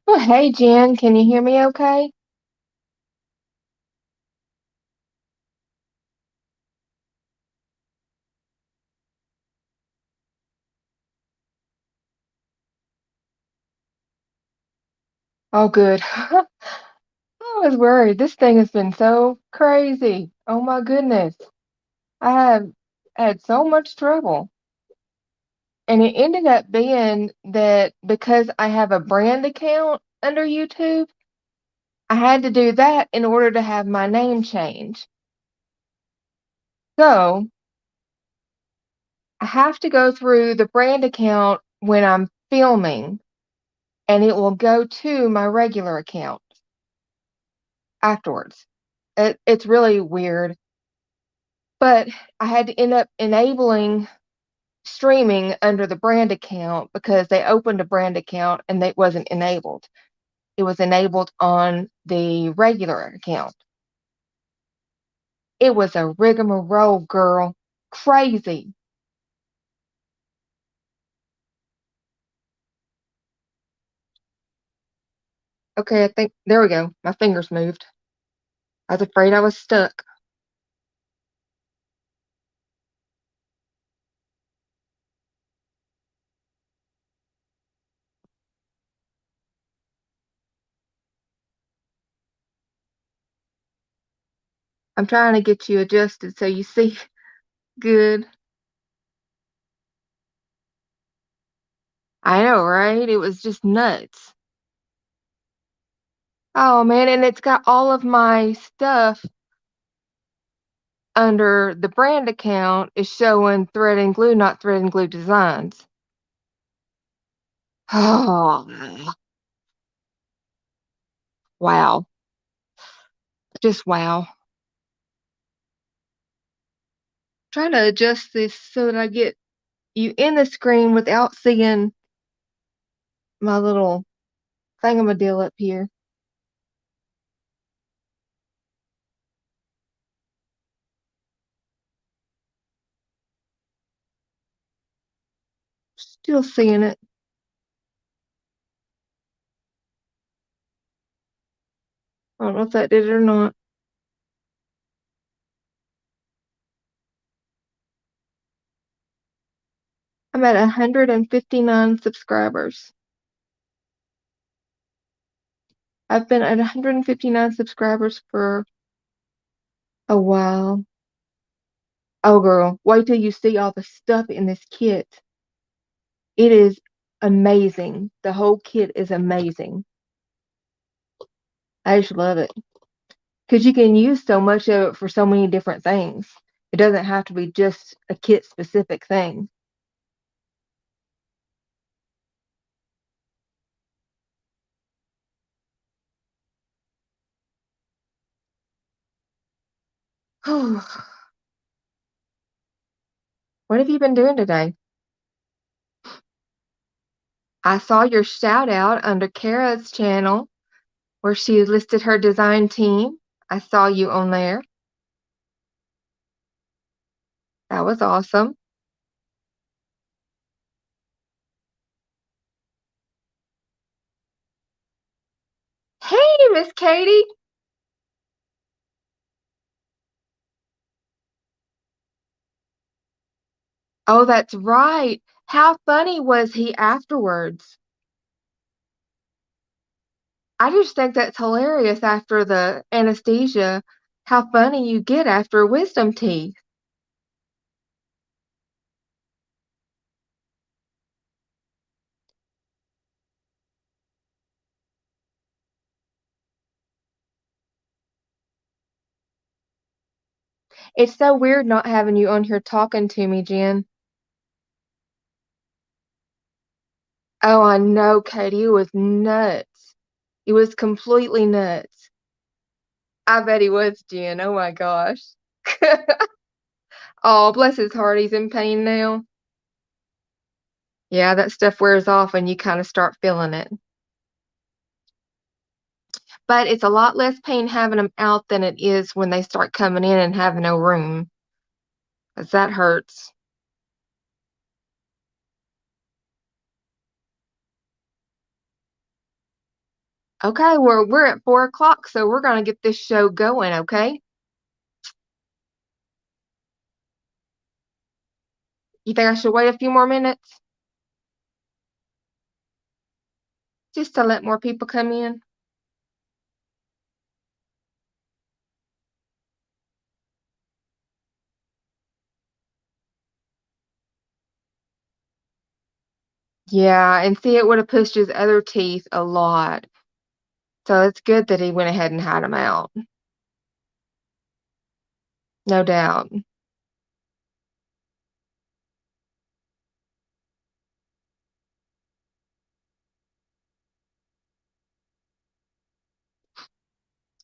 Oh, hey, Jen, can you hear me okay? Oh, good. I was worried. This thing has been so crazy. Oh my goodness. I have had so much trouble. And it ended up being that because I have a brand account under YouTube, I had to do that in order to have my name changed. So I have to go through the brand account when I'm filming, and it will go to my regular account afterwards. It's really weird. But I had to end up enabling streaming under the brand account because they opened a brand account and it wasn't enabled. It was enabled on the regular account. It was a rigmarole, girl. Crazy. Okay, I think there we go. My fingers moved. I was afraid I was stuck. I'm trying to get you adjusted so you see good. I know, right? It was just nuts. Oh man, and it's got all of my stuff under the brand account is showing thread and glue, not thread and glue designs. Oh, wow. Just wow. Trying to adjust this so that I get you in the screen without seeing my little thingamadil up here. Still seeing it. I don't know if that did it or not. I'm at 159 subscribers. I've been at 159 subscribers for a while. Oh, girl, wait till you see all the stuff in this kit. It is amazing. The whole kit is amazing. I just love it because you can use so much of it for so many different things. It doesn't have to be just a kit specific thing. What have you been doing today? I saw your shout out under Kara's channel where she listed her design team. I saw you on there. That was awesome. Hey, Miss Katie. Oh, that's right. How funny was he afterwards? I just think that's hilarious after the anesthesia, how funny you get after wisdom teeth. It's so weird not having you on here talking to me, Jen. Oh, I know, Katie. It was nuts. It was completely nuts. I bet he was, Jen. Oh my gosh. Oh, bless his heart. He's in pain now. Yeah, that stuff wears off and you kind of start feeling it. But it's a lot less pain having them out than it is when they start coming in and having no room, 'cause that hurts. Okay, we're at 4 o'clock, so we're gonna get this show going, okay? You think I should wait a few more minutes just to let more people come in? Yeah, and see, it would have pushed his other teeth a lot. So it's good that he went ahead and had them out. No doubt.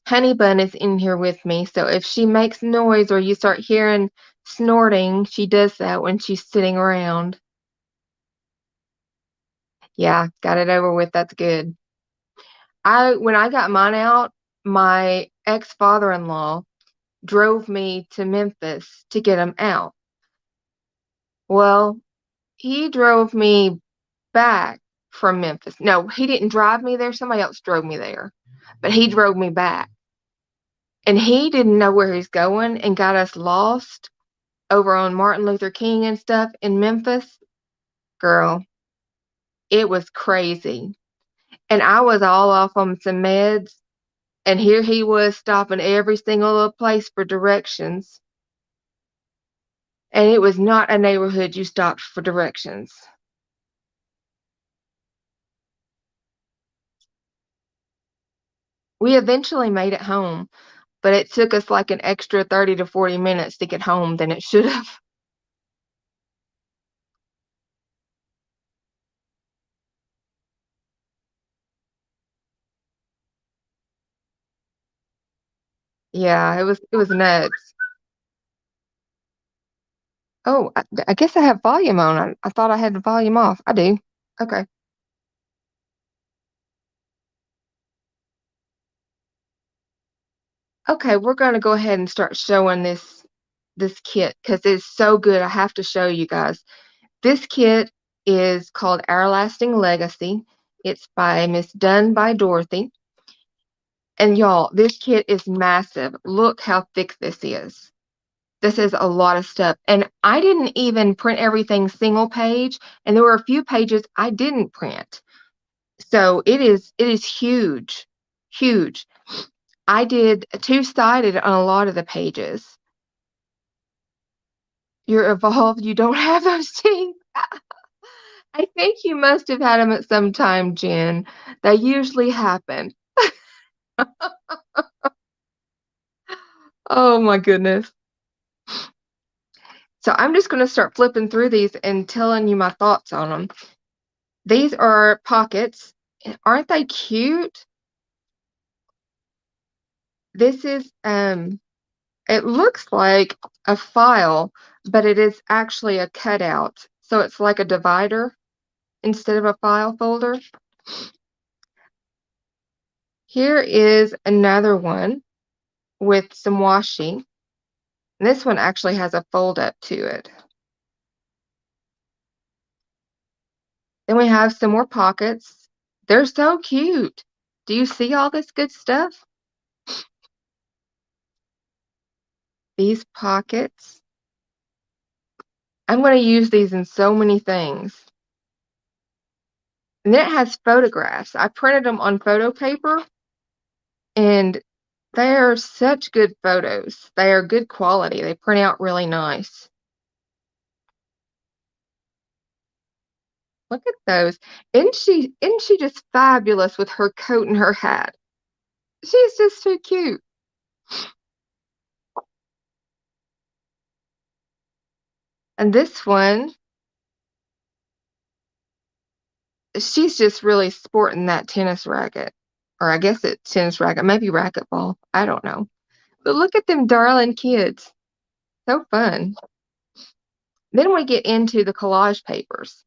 Honey Bun is in here with me, so if she makes noise or you start hearing snorting, she does that when she's sitting around. Yeah, got it over with. That's good. When I got mine out, my ex-father-in-law drove me to Memphis to get them out. Well, he drove me back from Memphis. No, he didn't drive me there. Somebody else drove me there, but he drove me back. And he didn't know where he's going and got us lost over on Martin Luther King and stuff in Memphis. Girl, it was crazy. And I was all off on some meds, and here he was stopping every single little place for directions. And it was not a neighborhood you stopped for directions. We eventually made it home, but it took us like an extra 30 to 40 minutes to get home than it should have. Yeah, it was nuts. Oh, I guess I have volume on. I thought I had the volume off. I do. Okay. Okay, we're going to go ahead and start showing this kit because it's so good. I have to show you guys. This kit is called Our Lasting Legacy. It's by Miss Done by Dorothy. And y'all, this kit is massive. Look how thick this is. This is a lot of stuff. And I didn't even print everything single page, and there were a few pages I didn't print. So it is huge. Huge. I did two-sided on a lot of the pages. You're evolved, you don't have those teeth. I think you must have had them at some time, Jen. They usually happen. Oh my goodness. So I'm just going to start flipping through these and telling you my thoughts on them. These are pockets. Aren't they cute? This is it looks like a file, but it is actually a cutout. So it's like a divider instead of a file folder. Here is another one with some washi. And this one actually has a fold up to it. Then we have some more pockets. They're so cute. Do you see all this good stuff? These pockets. I'm going to use these in so many things. And then it has photographs. I printed them on photo paper, and they are such good photos. They are good quality. They print out really nice. Look at those. Isn't she just fabulous with her coat and her hat? She's just so cute. And this one, she's just really sporting that tennis racket. Or I guess it's tennis racket, maybe racquetball. I don't know. But look at them darling kids. So fun. Then we get into the collage papers.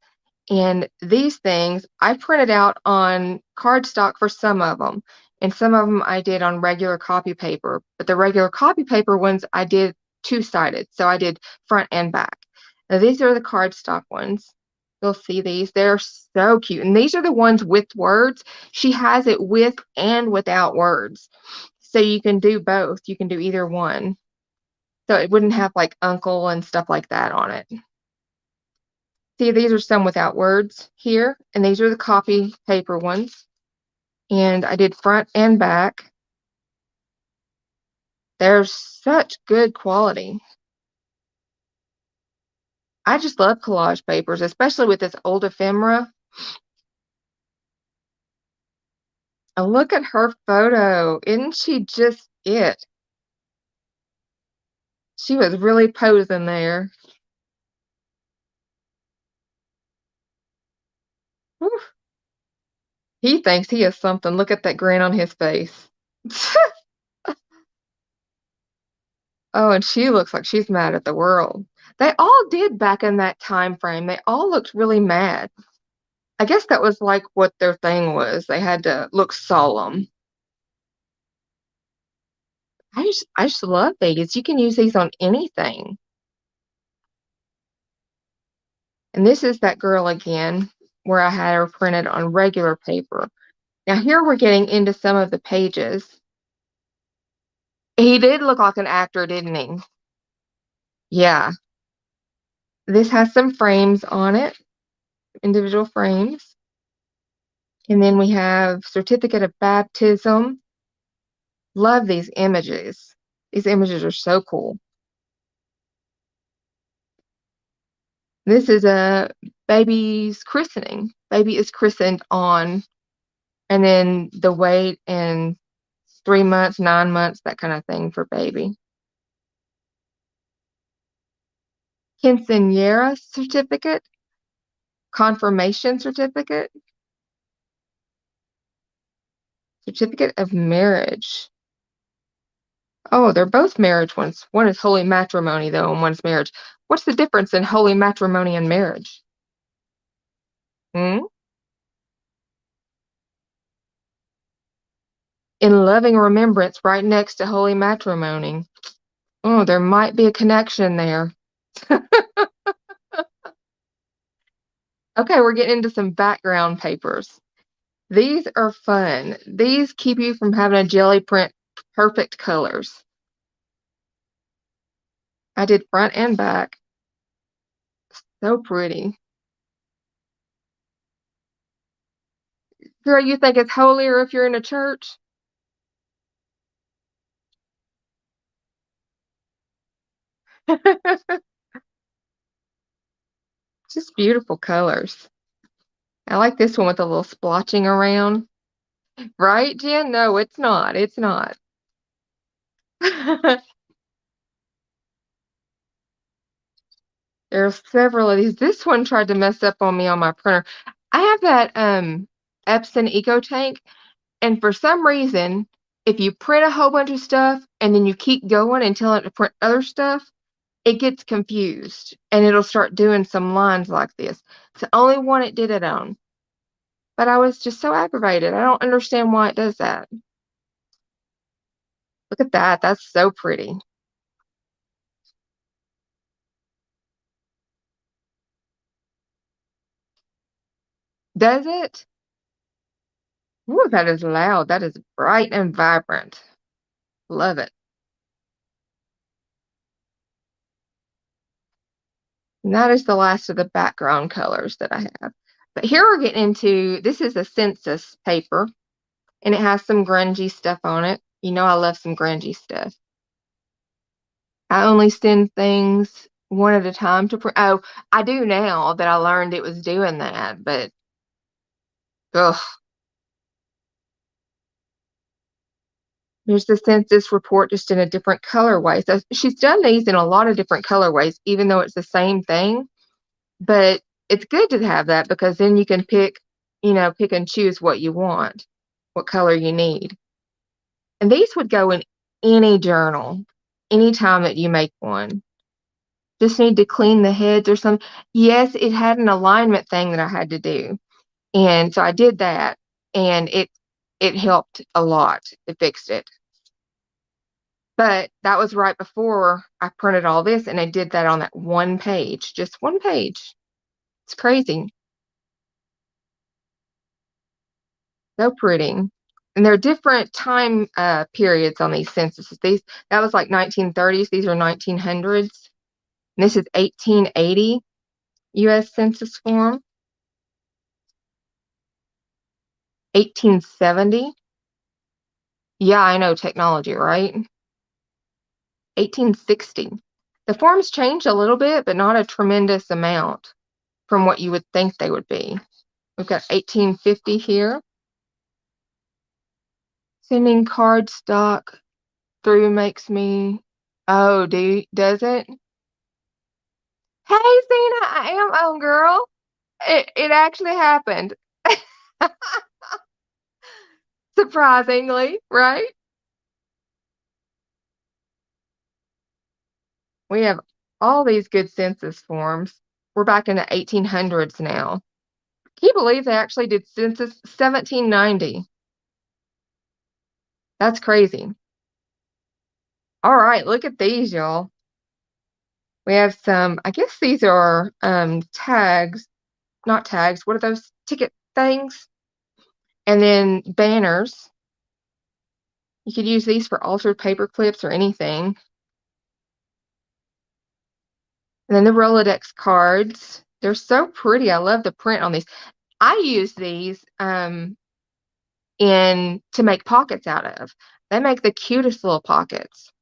And these things I printed out on cardstock for some of them. And some of them I did on regular copy paper. But the regular copy paper ones I did two-sided. So I did front and back. Now these are the cardstock ones. You'll see these. They're so cute. And these are the ones with words. She has it with and without words. So you can do both. You can do either one. So it wouldn't have like uncle and stuff like that on it. See, these are some without words here, and these are the copy paper ones. And I did front and back. They're such good quality. I just love collage papers, especially with this old ephemera. And look at her photo. Isn't she just it? She was really posing there. Whew. He thinks he is something. Look at that grin on his face. Oh, and she looks like she's mad at the world. They all did back in that time frame. They all looked really mad. I guess that was like what their thing was. They had to look solemn. I just love these. You can use these on anything. And this is that girl again, where I had her printed on regular paper. Now here we're getting into some of the pages. He did look like an actor, didn't he? Yeah. This has some frames on it, individual frames. And then we have certificate of baptism. Love these images. These images are so cool. This is a baby's christening. Baby is christened on, and then the weight and 3 months, 9 months, that kind of thing for baby. Quinceañera certificate, confirmation certificate, certificate of marriage. Oh, they're both marriage ones. One is holy matrimony, though, and one's marriage. What's the difference in holy matrimony and marriage? Hmm? In loving remembrance, right next to holy matrimony. Oh, there might be a connection there. Okay, we're getting into some background papers. These are fun. These keep you from having a jelly print perfect colors. I did front and back. So pretty. Girl, you think it's holier if you're in a church? Just beautiful colors. I like this one with a little splotching around. Right, Jen? No, it's not. It's not. There's several of these. This one tried to mess up on me on my printer. I have that Epson Eco Tank, and for some reason, if you print a whole bunch of stuff and then you keep going and tell it to print other stuff, it gets confused and it'll start doing some lines like this. It's the only one it did it on. But I was just so aggravated. I don't understand why it does that. Look at that. That's so pretty. Does it? Ooh, that is loud. That is bright and vibrant. Love it. And that is the last of the background colors that I have. But here we're getting into, this is a census paper, and it has some grungy stuff on it. You know I love some grungy stuff. I only send things one at a time to print. Oh, I do now that I learned it was doing that, but ugh. There's the census report just in a different colorway. So she's done these in a lot of different colorways, even though it's the same thing. But it's good to have that because then you can pick and choose what you want, what color you need. And these would go in any journal, anytime that you make one. Just need to clean the heads or something. Yes, it had an alignment thing that I had to do. And so I did that, and it helped a lot. It fixed it. But that was right before I printed all this, and I did that on that one page, just one page. It's crazy. So pretty. And there are different time periods on these censuses. That was like 1930s. These are 1900s. And this is 1880 U.S. Census Form. 1870. Yeah, I know technology, right? 1860. The forms changed a little bit, but not a tremendous amount from what you would think they would be. We've got 1850 here. Sending card stock through makes me. Oh, does it? Hey, Zena, I am on, girl. It actually happened. Surprisingly, right? We have all these good census forms. We're back in the 1800s now. Can you believe they actually did census 1790? That's crazy. All right, look at these, y'all. We have some, I guess these are tags, not tags. What are those ticket things? And then banners. You could use these for altered paper clips or anything. And then the Rolodex cards. They're so pretty. I love the print on these. I use these in to make pockets out of. They make the cutest little pockets.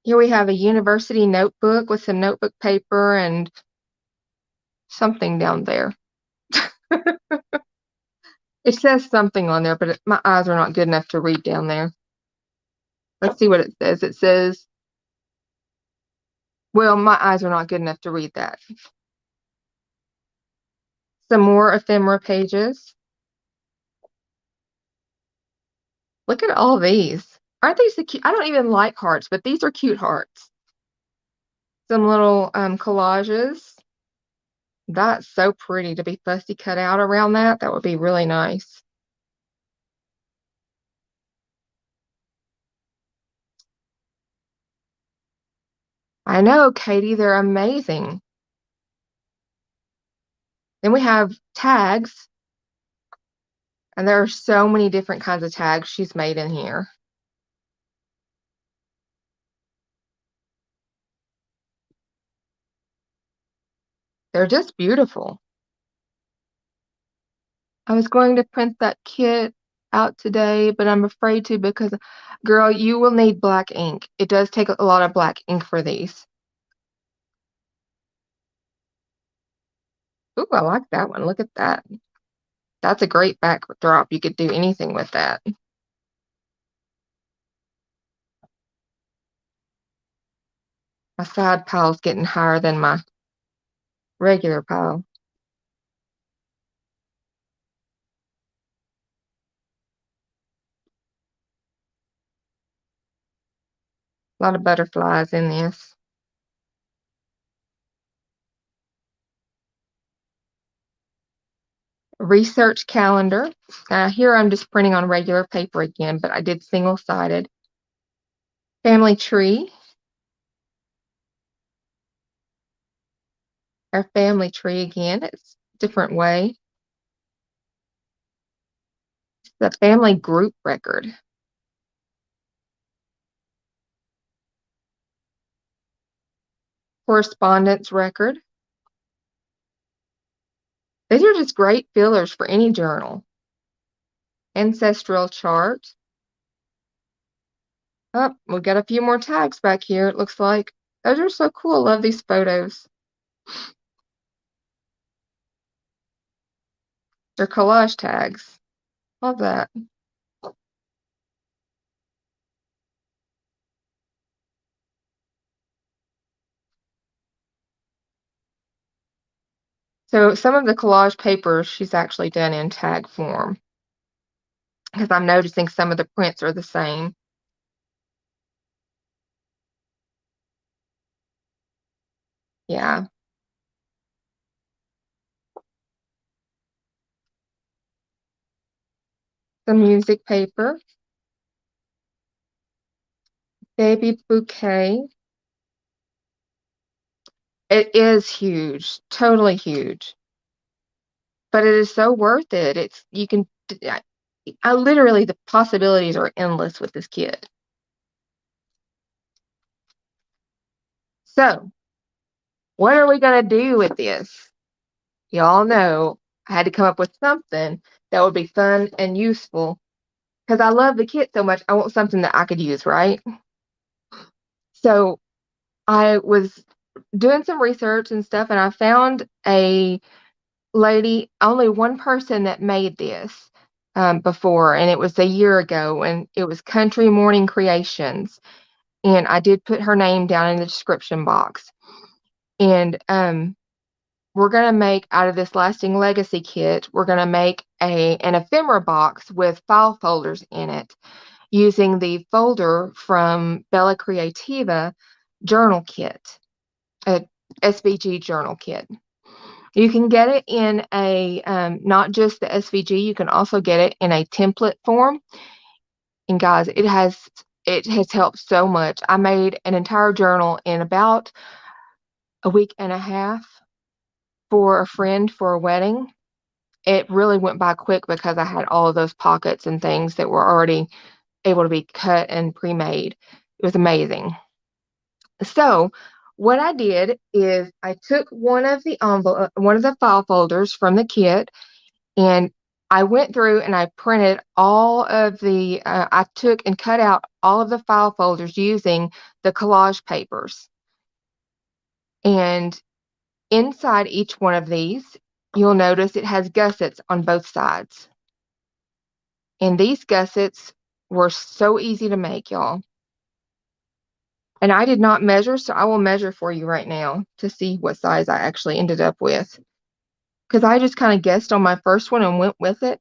Here we have a university notebook with some notebook paper and something down there. It says something on there, but my eyes are not good enough to read down there. Let's see what it says. It says, well, my eyes are not good enough to read that. Some more ephemera pages. Look at all these. Aren't these the cute? I don't even like hearts, but these are cute hearts. Some little collages. That's so pretty to be fussy cut out around that. That would be really nice. I know, Katie, they're amazing. Then we have tags, and there are so many different kinds of tags she's made in here. They're just beautiful. I was going to print that kit out today, but I'm afraid to because, girl, you will need black ink. It does take a lot of black ink for these. Ooh, I like that one. Look at that. That's a great backdrop. You could do anything with that. My side pile's getting higher than my regular pile. A lot of butterflies in this. Research calendar. Here I'm just printing on regular paper again, but I did single-sided. Family tree. Our family tree again. It's a different way. It's the family group record. Correspondence record. These are just great fillers for any journal. Ancestral chart. Oh, we've got a few more tags back here, it looks like. Those are so cool. Love these photos. They're collage tags. Love that. So some of the collage papers she's actually done in tag form because I'm noticing some of the prints are the same. Yeah. some music paper, baby bouquet. It is huge, totally huge, but it is so worth it. It's you can I literally the possibilities are endless with this kit. So, what are we gonna do with this? Y'all know I had to come up with something that would be fun and useful because I love the kit so much. I want something that I could use, right? So I was doing some research and stuff, and I found a lady, only one person that made this before, and it was a year ago, and it was Country Morning Creations. And I did put her name down in the description box. And we're going to make out of this Lasting Legacy kit, we're going to make an ephemera box with file folders in it using the folder from Bella Creativa journal kit, a SVG journal kit. You can get it in a, not just the SVG, you can also get it in a template form. And guys, it has helped so much. I made an entire journal in about a week and a half for a friend for a wedding. It really went by quick because I had all of those pockets and things that were already able to be cut and pre-made. It was amazing. So what I did is I took one of the file folders from the kit, and I went through and I printed all of I took and cut out all of the file folders using the collage papers. And inside each one of these, you'll notice it has gussets on both sides. And these gussets were so easy to make, y'all. And I did not measure, so I will measure for you right now to see what size I actually ended up with. Because I just kind of guessed on my first one and went with it.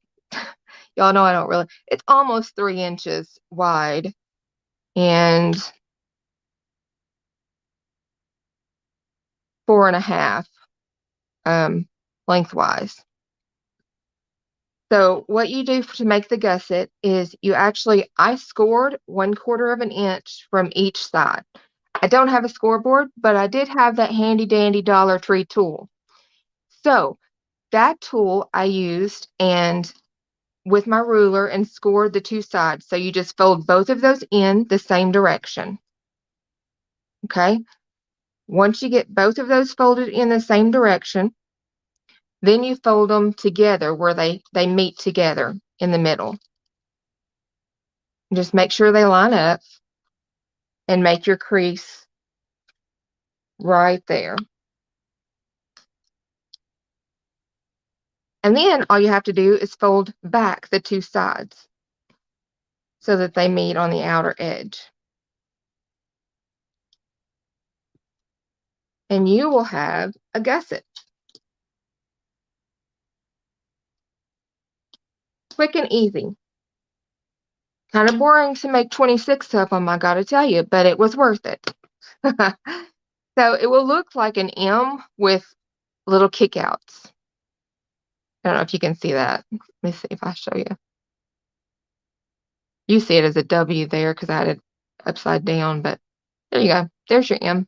Y'all know I don't really. It's almost 3 inches wide and 4.5 lengthwise. So what you do to make the gusset is I scored 1/4 of an inch from each side. I don't have a scoreboard, but I did have that handy dandy Dollar Tree tool. So that tool I used and with my ruler and scored the two sides. So you just fold both of those in the same direction. Okay. Once you get both of those folded in the same direction, then you fold them together where they meet together in the middle. Just make sure they line up and make your crease right there. And then all you have to do is fold back the two sides so that they meet on the outer edge. And you will have a gusset. Quick and easy. Kind of boring to make 26 of them, I gotta tell you, but it was worth it. So it will look like an M with little kickouts. I don't know if you can see that. Let me see if I show you. You see it as a W there because I had it upside down, but there you go. There's your M.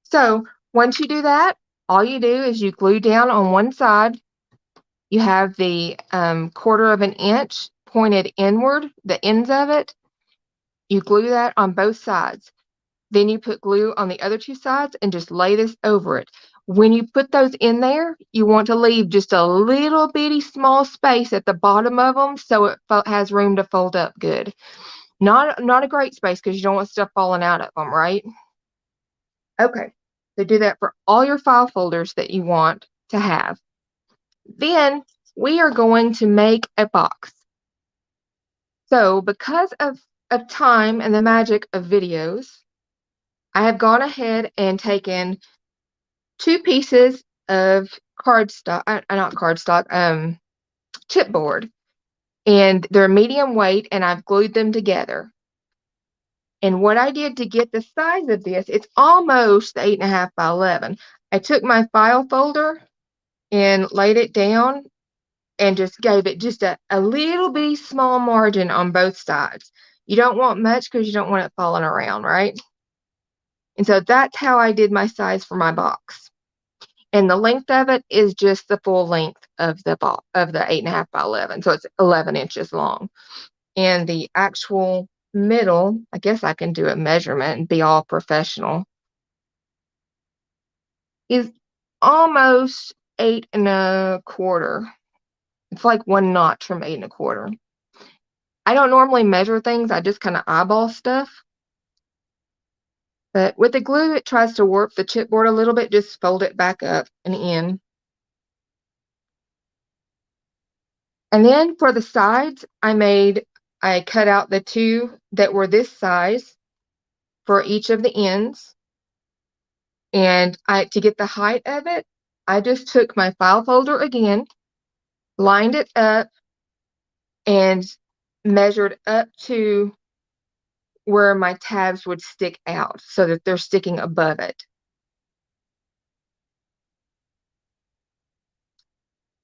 So once you do that, all you do is you glue down on one side. You have the 1/4 of an inch pointed inward, the ends of it. You glue that on both sides. Then you put glue on the other two sides and just lay this over it. When you put those in there, you want to leave just a little bitty small space at the bottom of them so it has room to fold up good. Not a great space because you don't want stuff falling out of them, right? Okay, so do that for all your file folders that you want to have. Then we are going to make a box. So because of time and the magic of videos, I have gone ahead and taken 2 pieces of cardstock, not cardstock, chipboard, and they're medium weight, and I've glued them together. And what I did to get the size of this, it's almost 8.5 by 11. I took my file folder and laid it down and just gave it just a little bitty small margin on both sides. You don't want much because you don't want it falling around, right? And so that's how I did my size for my box. And the length of it is just the full length of the box of the 8.5 by 11. So it's 11 inches long. And the actual middle, I guess I can do a measurement and be all professional, is almost 8 1/4. It's like one notch from 8 1/4. I don't normally measure things, I just kind of eyeball stuff. But with the glue, it tries to warp the chipboard a little bit. Just fold it back up and in. And then for the sides, I cut out the two that were this size for each of the ends. And to get the height of it, I just took my file folder again, lined it up, and measured up to where my tabs would stick out so that they're sticking above it.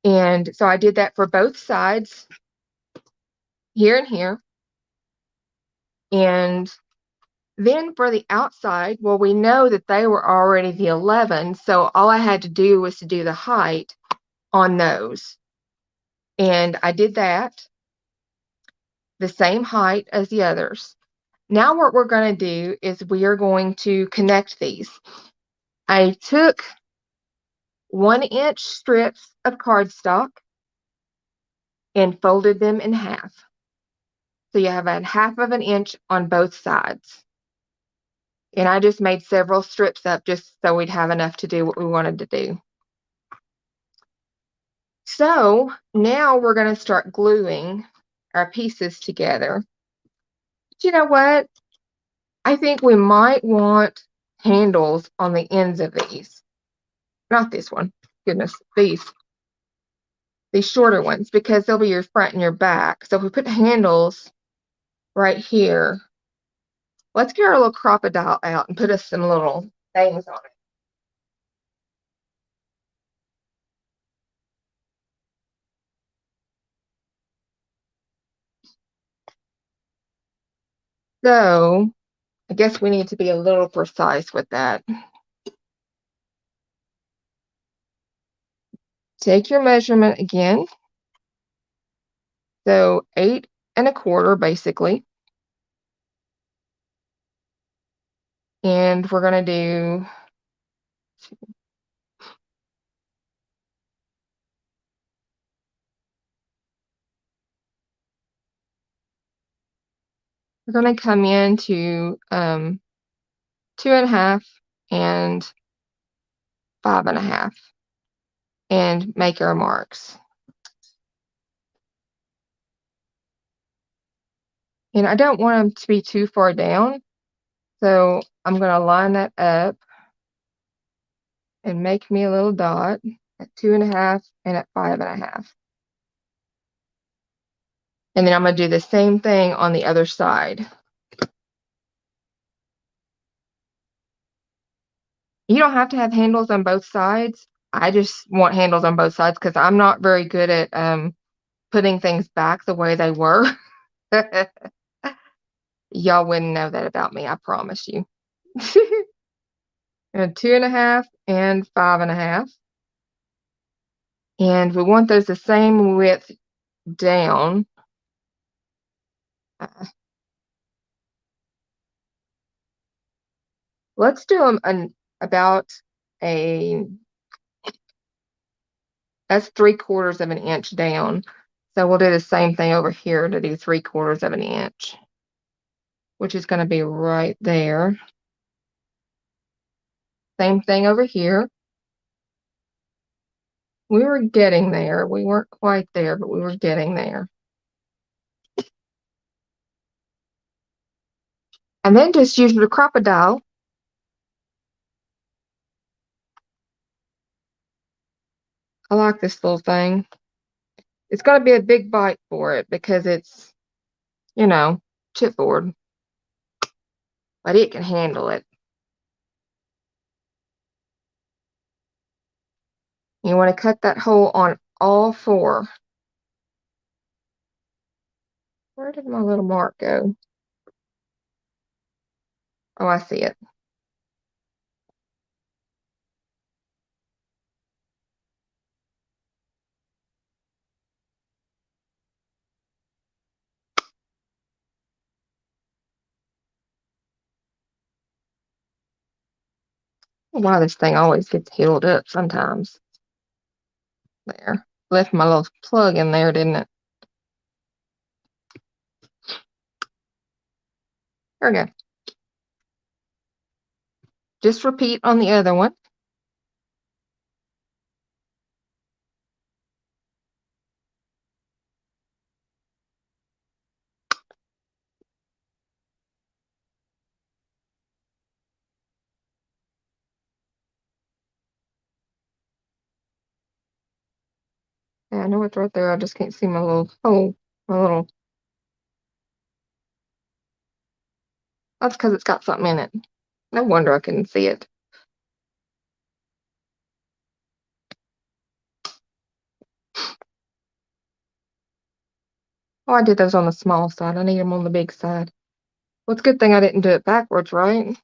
And so I did that for both sides, here and here. And then for the outside, well, we know that they were already the 11, so all I had to do was to do the height on those. And I did that, the same height as the others. Now what we're going to do is we are going to connect these. I took 1-inch strips of cardstock and folded them in half. So you have a 1/2 of an inch on both sides. And I just made several strips up just so we'd have enough to do what we wanted to do. So now we're going to start gluing our pieces together. But you know what? I think we might want handles on the ends of these. Not this one. Goodness, these shorter ones, because they'll be your front and your back. So if we put handles right here, let's get our little crocodile out and put us some little things on it. So I guess we need to be a little precise with that. Take your measurement again. So 8 1/4 basically. And we're going to do we're going to come into 2.5 and 5.5 and make our marks. And I don't want them to be too far down, so I'm going to line that up and make me a little dot at 2.5 and at 5.5. And then I'm going to do the same thing on the other side. You don't have to have handles on both sides. I just want handles on both sides because I'm not very good at putting things back the way they were. Y'all wouldn't know that about me, I promise you. And 2.5 and 5.5. And we want those the same width down. Let's do them about that's 3/4 of an inch down. So we'll do the same thing over here to do 3/4 of an inch, which is going to be right there. Same thing over here. We were getting there. We weren't quite there, but we were getting there. And then just use your crocodile. I like this little thing. It's going to be a big bite for it because it's, you know, chipboard. But it can handle it. You want to cut that hole on all four. Where did my little mark go? Oh, I see it. Why this thing always gets healed up sometimes. There. Left my little plug in there, didn't it? There we go. Just repeat on the other one. Yeah, I know it's right there. I just can't see my little hole. My little. That's because it's got something in it. No wonder I couldn't see it. Oh, I did those on the small side. I need them on the big side. Well, it's a good thing I didn't do it backwards, right?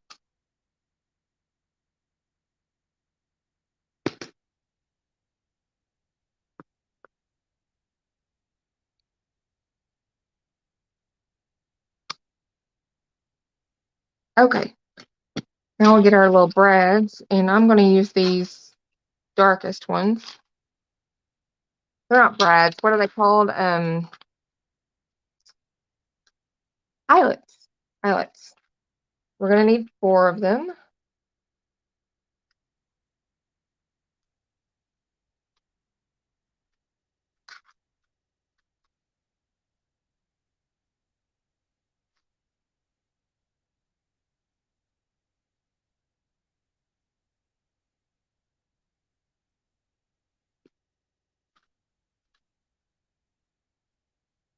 Okay. Now we'll get our little brads, and I'm going to use these darkest ones. They're not brads. What are they called? Eyelets. Eyelets. We're going to need 4 of them.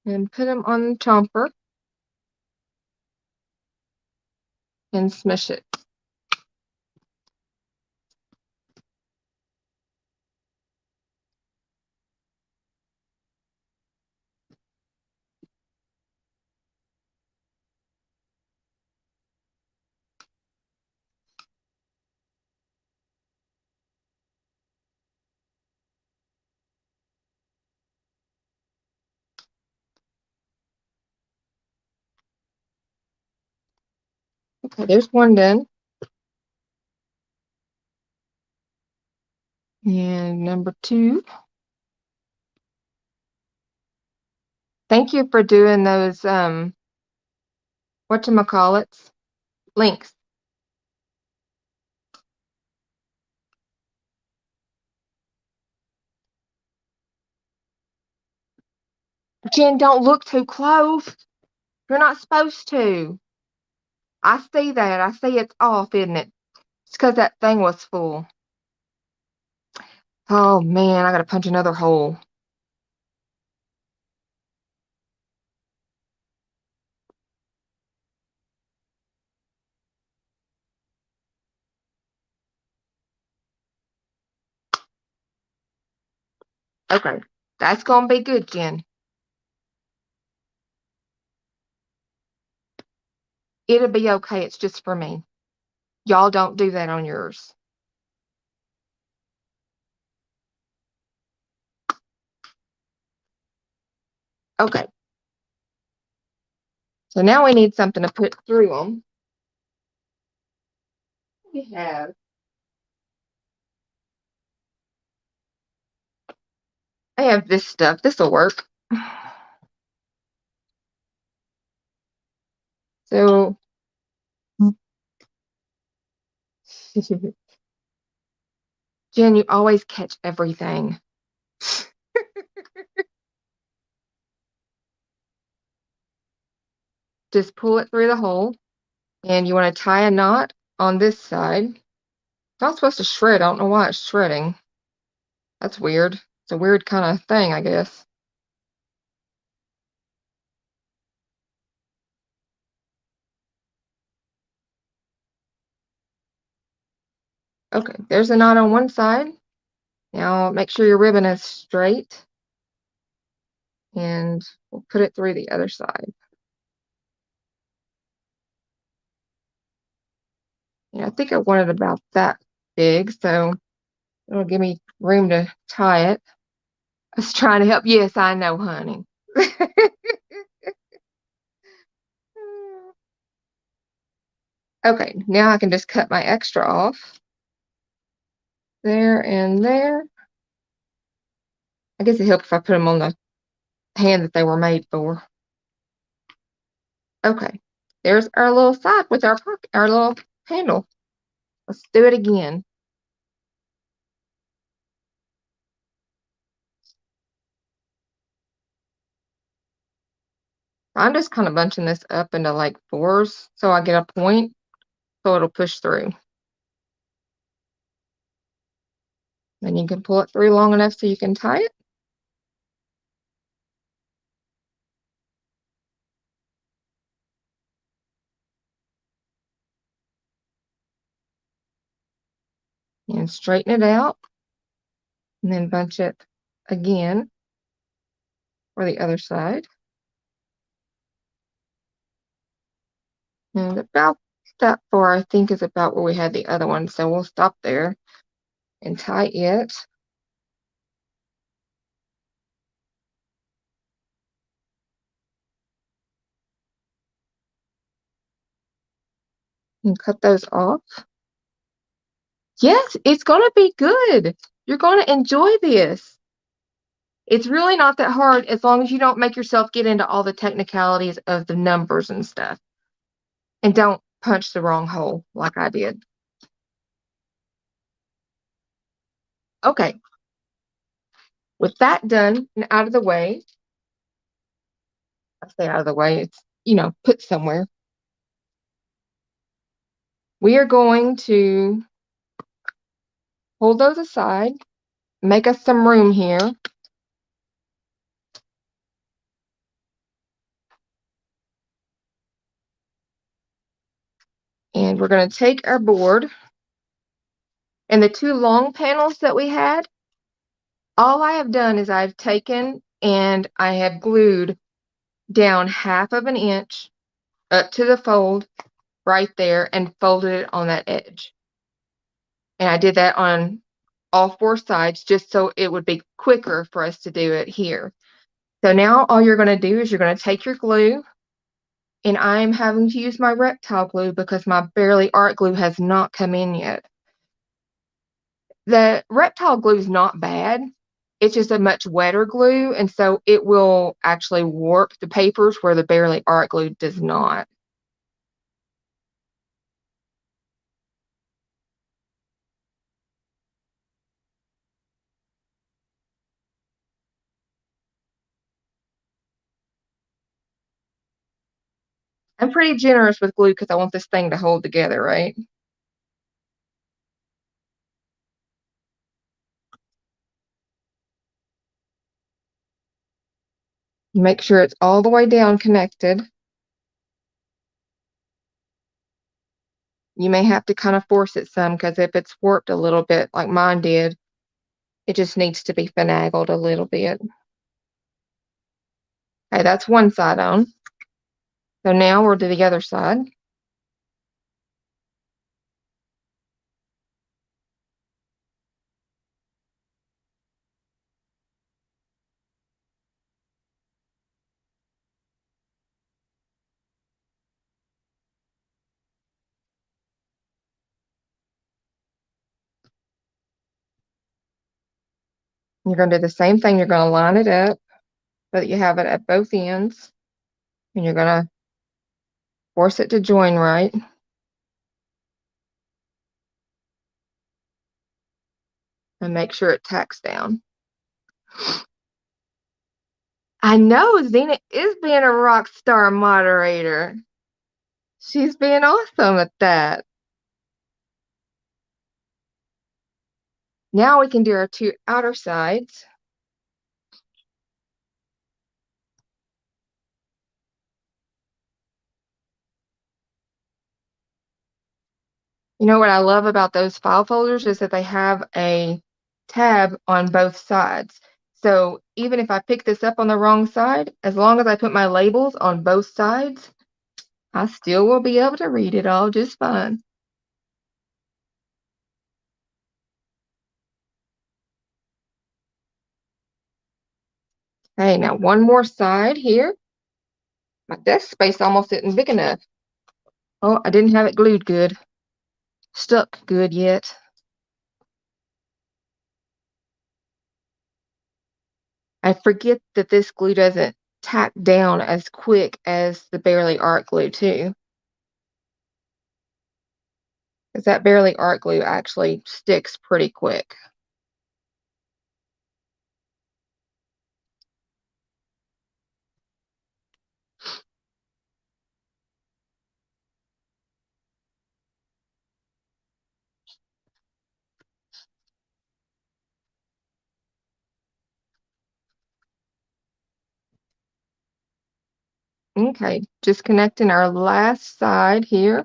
And put them on the chomper and smush it. Okay, there's one done. And number 2. Thank you for doing those, whatchamacallits, links. Jen, don't look too close. You're not supposed to. I see that. I see it's off, isn't it? It's because that thing was full. Oh, man, I gotta punch another hole. Okay, that's gonna be good, Jen. It'll be okay. It's just for me. Y'all don't do that on yours. Okay, so now we need something to put through them. We have. I have this stuff. This will work. So, Jen, you always catch everything. Just pull it through the hole, and you want to tie a knot on this side. It's not supposed to shred. I don't know why it's shredding. That's weird. It's a weird kind of thing, I guess. Okay, there's a knot on one side. Now make sure your ribbon is straight. and we'll put it through the other side. Yeah, I think I want it about that big, so it'll give me room to tie it. I was trying to help. Yes, I know, honey. Okay, now I can just cut my extra off. There and there. I guess it helps if I put them on the hand that they were made for. Okay, there's our little side with our pocket, our little handle. Let's do it again. I'm just kind of bunching this up into like fours so I get a point so it'll push through. Then you can pull it through long enough so you can tie it. And straighten it out. And then bunch it again for the other side. And about that far, I think, is about where we had the other one. So we'll stop there and tie it. And cut those off. Yes, it's going to be good. You're going to enjoy this. It's really not that hard as long as you don't make yourself get into all the technicalities of the numbers and stuff. And don't punch the wrong hole like I did. Okay, with that done and out of the way, I say out of the way, it's, put somewhere. We are going to hold those aside, make us some room here. And we're going to take our board and the two long panels that we had. All I have done is I've taken and I have glued down 1/2 of an inch up to the fold right there and folded it on that edge. And I did that on all 4 sides just so it would be quicker for us to do it here. So now all you're going to do is you're going to take your glue, and I'm having to use my Reptile glue because my Barely Art glue has not come in yet. The Reptile glue is not bad. It's just a much wetter glue, and so it will actually warp the papers where the Barely Art glue does not. I'm pretty generous with glue because I want this thing to hold together, right? Make sure it's all the way down connected. You may have to kind of force it some because if it's warped a little bit like mine did, it just needs to be finagled a little bit. Okay, that's one side on. So now we'll do the other side. You're going to do the same thing. You're going to line it up so that you have it at both ends. And you're going to force it to join right. And make sure it tacks down. I know Zena is being a rock star moderator. She's being awesome at that. Now we can do our 2 outer sides. You know what I love about those file folders is that they have a tab on both sides. So even if I pick this up on the wrong side, as long as I put my labels on both sides, I still will be able to read it all just fine. Okay, now one more side here. My desk space almost isn't big enough. Oh, I didn't have it glued good. Stuck good yet. I forget that this glue doesn't tack down as quick as the Barely Art glue too. Because that Barely Art glue actually sticks pretty quick. Okay, just connecting our last side here.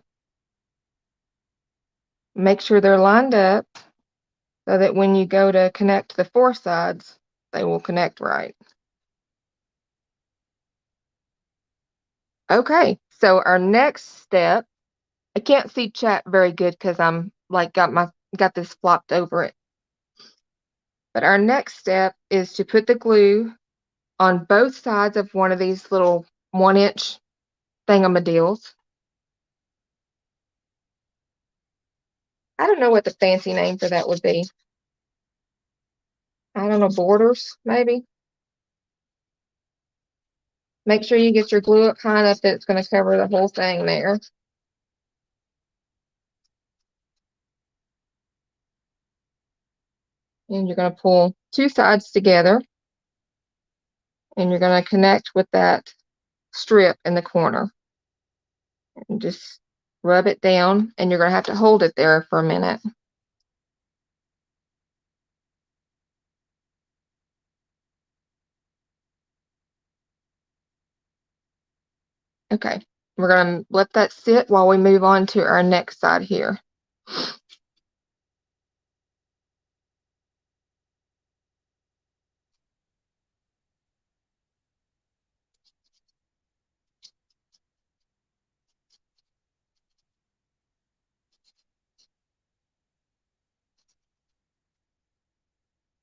Make sure they're lined up so that when you go to connect the four sides, they will connect right. Okay, so our next step, I can't see chat very good because I'm like got this flopped over it. But our next step is to put the glue on both sides of one of these little 1-inch thingamadeals. I don't know what the fancy name for that would be. I don't know, borders, maybe. Make sure you get your glue up high enough that it's going to cover the whole thing there. And you're going to pull two sides together. And you're going to connect with that strip in the corner. And just rub it down. And you're going to have to hold it there for a minute. Okay. We're going to let that sit while we move on to our next side here.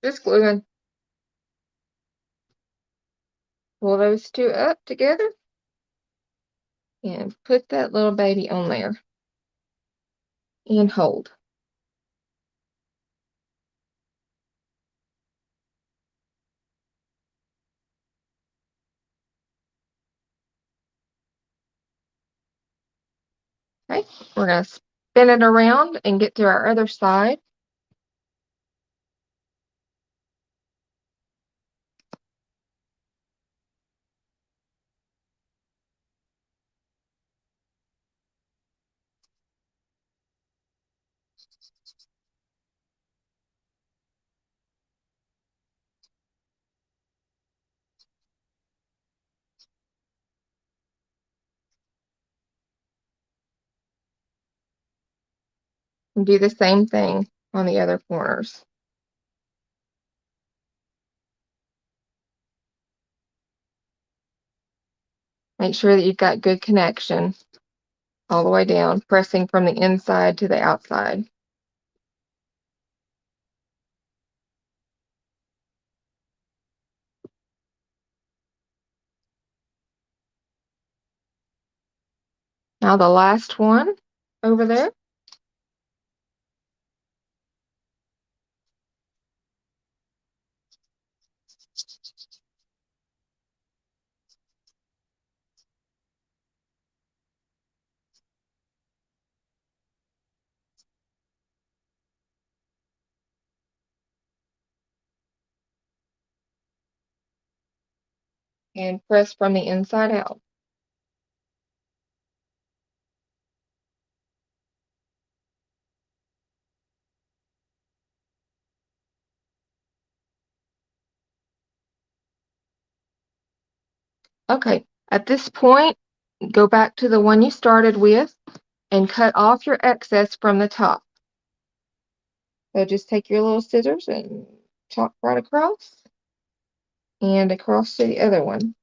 Just gluing. Pull those two up together. And put that little baby on there. And hold. Okay, we're going to spin it around and get to our other side. And do the same thing on the other corners. Make sure that you've got good connection all the way down, pressing from the inside to the outside. Now the last one over there. And press from the inside out. Okay, at this point, go back to the one you started with and cut off your excess from the top. So just take your little scissors and chop right across. and across to the other one.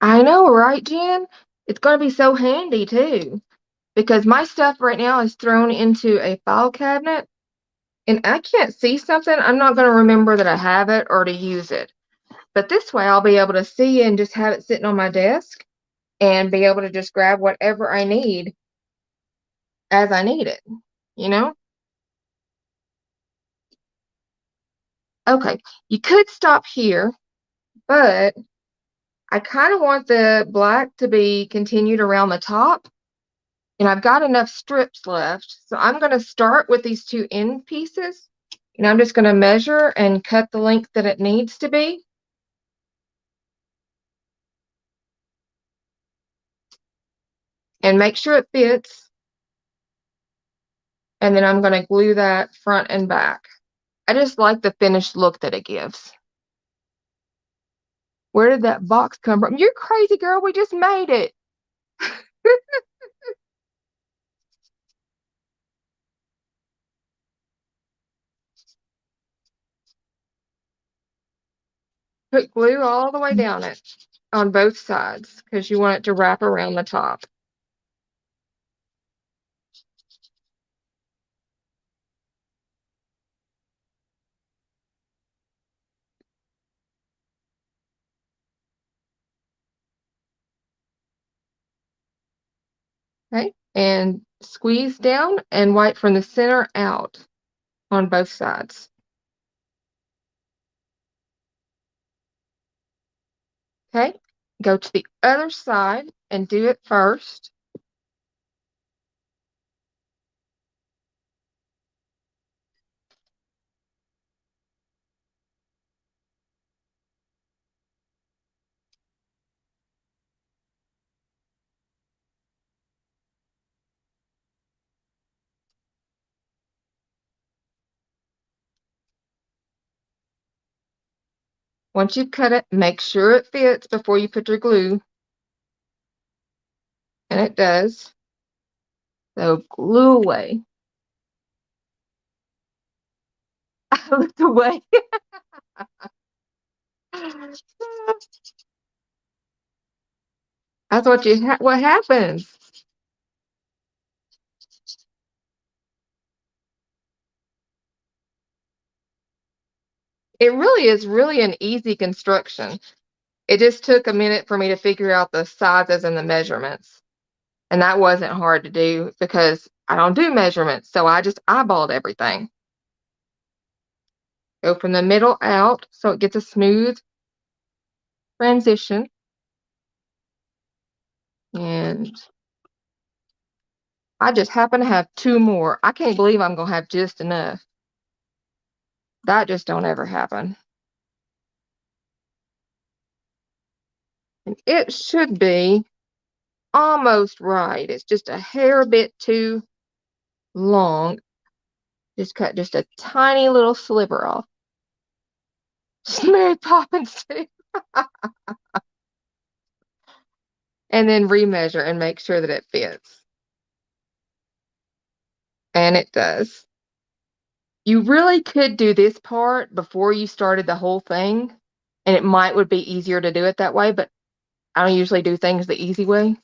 I know, right, Jen? It's going to be so handy too, because my stuff right now is thrown into a file cabinet, and I can't see something. I'm not going to remember that I have it or to use it. But this way, I'll be able to see and just have it sitting on my desk and be able to just grab whatever I need as I need it, you know? Okay, you could stop here, but I kind of want the black to be continued around the top, and I've got enough strips left. So I'm going to start with these two end pieces, and I'm just going to measure and cut the length that it needs to be. And make sure it fits. And then I'm going to glue that front and back. I just like the finished look that it gives. Where did that box come from? You're crazy, girl. We just made it. Put glue all the way down it on both sides because you want it to wrap around the top. Okay, and squeeze down and wipe from the center out on both sides. Okay, go to the other side and do it first. Once you've cut it, make sure it fits before you put your glue, and it does. So glue away. I looked away. That's what happens. It really is really an easy construction. It just took a minute for me to figure out the sizes and the measurements. And that wasn't hard to do because I don't do measurements, so I just eyeballed everything. Go from the middle out so it gets a smooth transition. And I just happen to have two more. I can't believe I'm going to have just enough. That just don't ever happen. And it should be almost right. It's just a hair bit too long. Just cut just a tiny little sliver off. Mary Poppins too. And then remeasure and make sure that it fits. And it does. You really could do this part before you started the whole thing, and it might would be easier to do it that way, but I don't usually do things the easy way.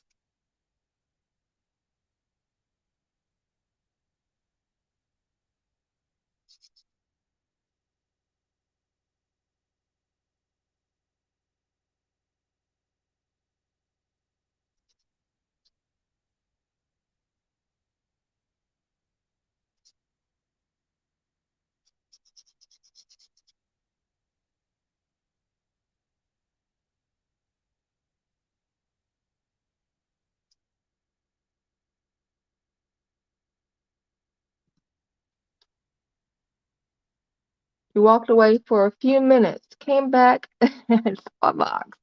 You walked away for a few minutes, came back, and saw a box.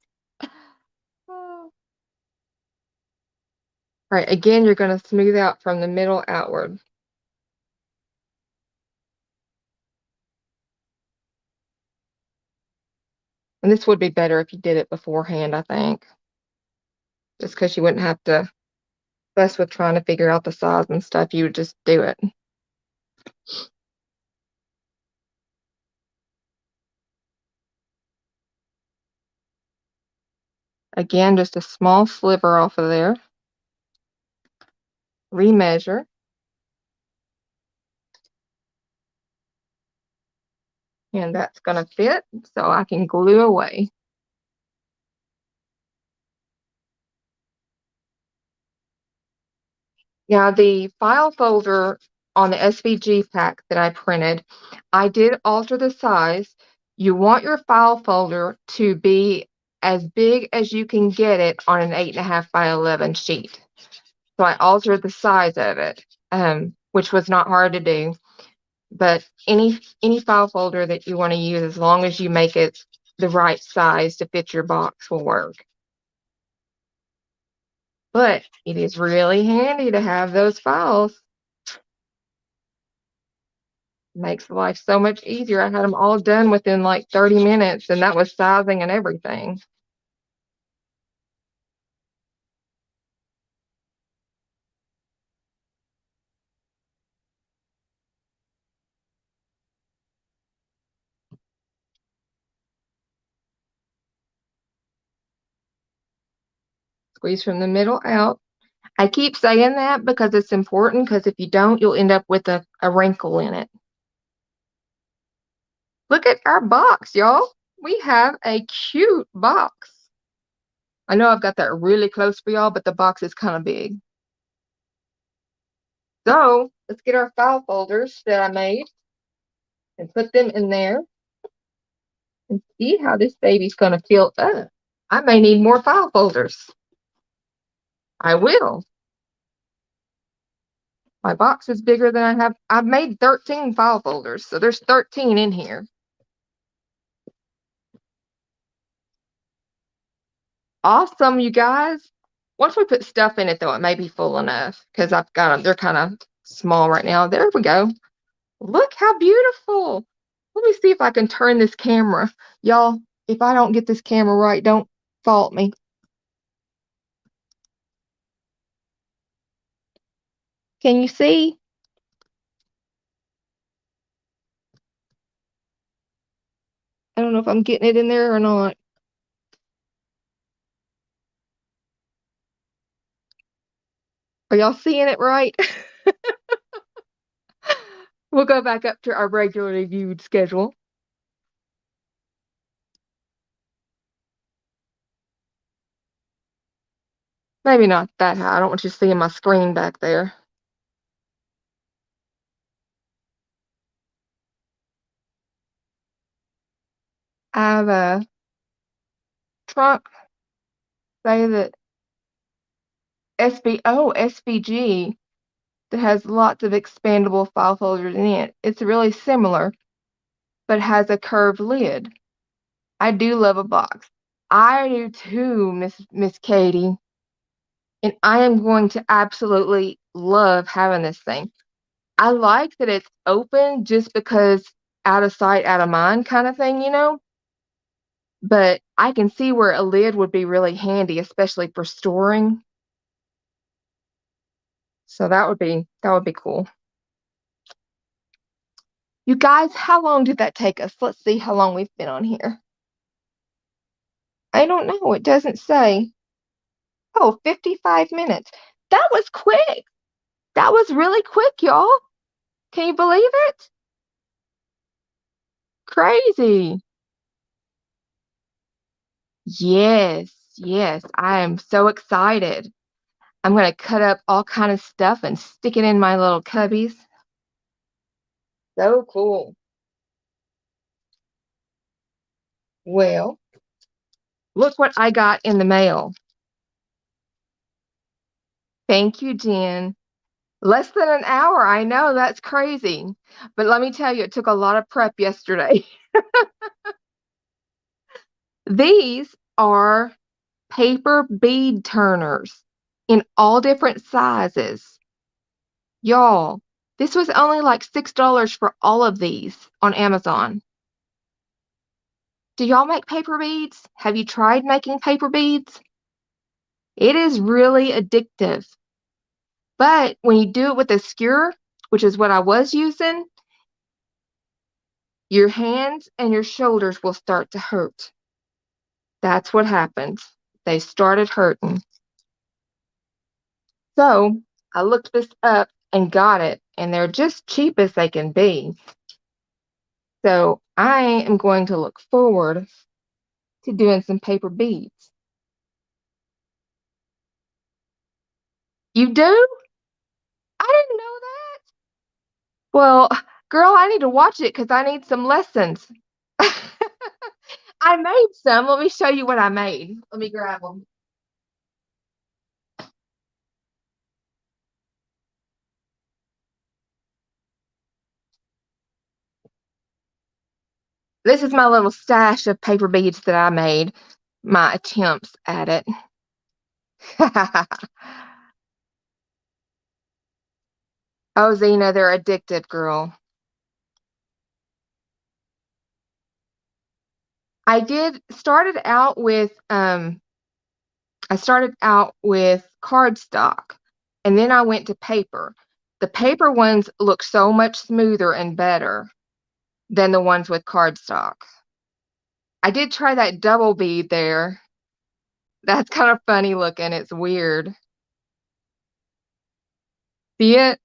Oh, Right, again, you're going to smooth out from the middle outward. And this would be better if you did it beforehand, I think, just because you wouldn't have to fuss with trying to figure out the size and stuff. You would just do it. Again, just a small sliver off of there. Remeasure. And that's going to fit, so I can glue away. Now, the file folder on the SVG pack that I printed, I did alter the size. You want your file folder to be as big as you can get it on an 8.5 by 11 sheet. So I altered the size of it, which was not hard to do. But any file folder that you want to use, as long as you make it the right size to fit your box, will work. But it is really handy to have those files. Makes life so much easier. I had them all done within like 30 minutes, and that was sizing and everything. Squeeze from the middle out. I keep saying that because it's important, because if you don't, you'll end up with a wrinkle in it. Look at our box, y'all. We have a cute box. I know I've got that really close for y'all, but the box is kind of big. So let's get our file folders that I made and put them in there and see how this baby's going to fill up. I may need more file folders. I will. My box is bigger than I have. I've made 13 file folders, so there's 13 in here. Awesome, you guys. Once we put stuff in it, though, it may be full enough because I've got them. They're kind of small right now. There we go. Look how beautiful. Let me see if I can turn this camera. Y'all, if I don't get this camera right, don't fault me. Can you see? I don't know if I'm getting it in there or not. Are y'all seeing it right? We'll go back up to our regularly viewed schedule. Maybe not that high. I don't want you seeing my screen back there. I have a trunk, say that SVG, that has lots of expandable file folders in it. It's really similar, but has a curved lid. I do love a box. I do too, Miss Katie. And I am going to absolutely love having this thing. I like that it's open just because out of sight, out of mind kind of thing, you know? But I can see where a lid would be really handy, especially for storing. So that would be cool. You guys, how long did that take us? Let's see how long we've been on here. I don't know. It doesn't say. Oh, 55 minutes. That was quick. That was really quick, y'all. Can you believe it? Crazy. Yes, yes. I am so excited. I'm going to cut up all kind of stuff and stick it in my little cubbies. So cool. Well, look what I got in the mail. Thank you, Jen. Less than an hour. I know that's crazy. But let me tell you, it took a lot of prep yesterday. These are paper bead turners. in all different sizes. Y'all, this was only like $6 for all of these on Amazon. Do y'all make paper beads? Have you tried making paper beads? It is really addictive. But when you do it with a skewer, which is what I was using, your hands and your shoulders will start to hurt. That's what happened. They started hurting. So I looked this up and got it, and they're just cheap as they can be. So I am going to look forward to doing some paper beads. You do? I didn't know that. Well, girl, I need to watch it because I need some lessons. I made some. Let me show you what I made. Let me grab them. This is my little stash of paper beads that I made, my attempts at it. Oh, Zena, they're addictive, girl. I did I started out with cardstock and then I went to paper. The paper ones look so much smoother and better than the ones with cardstock. I did try that double bead there. That's kind of funny looking. It's weird. See it?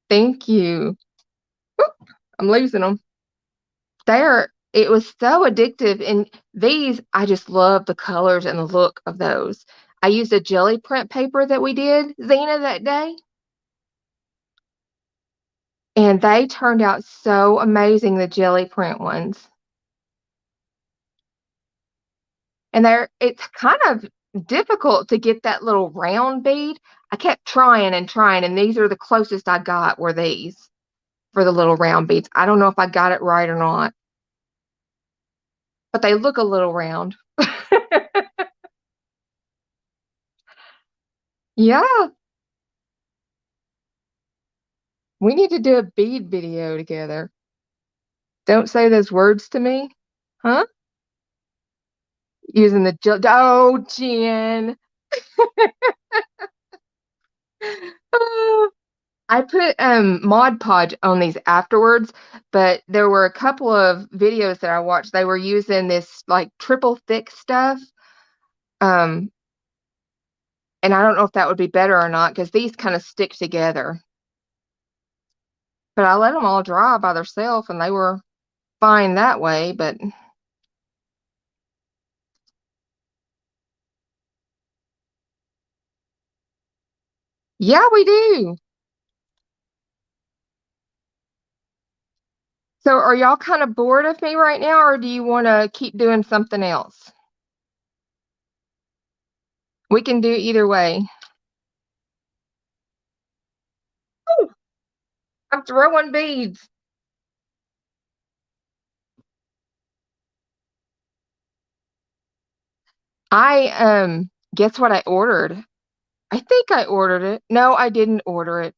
Thank you. Oop, I'm losing them. It was so addictive. And these, I just love the colors and the look of those. I used a jelly print paper that we did, Zena, that day. And they turned out so amazing, the jelly print ones. And it's kind of difficult to get that little round bead. I kept trying and trying, and these are the closest I got were these for the little round beads. I don't know if I got it right or not, but they look a little round. Yeah, we need to do a bead video together. Don't say those words to me. Huh? Using oh, Jen. I put Mod Podge on these afterwards, but there were a couple of videos that I watched. They were using this like triple thick stuff. Um, and I don't know if that would be better or not because these kind of stick together. But I let them all dry by themselves and they were fine that way. But yeah, we do. So are y'all kind of bored of me right now, or do you want to keep doing something else? We can do either way. Ooh, I'm throwing beads. I guess what I ordered? I think I ordered it. No, I didn't order it.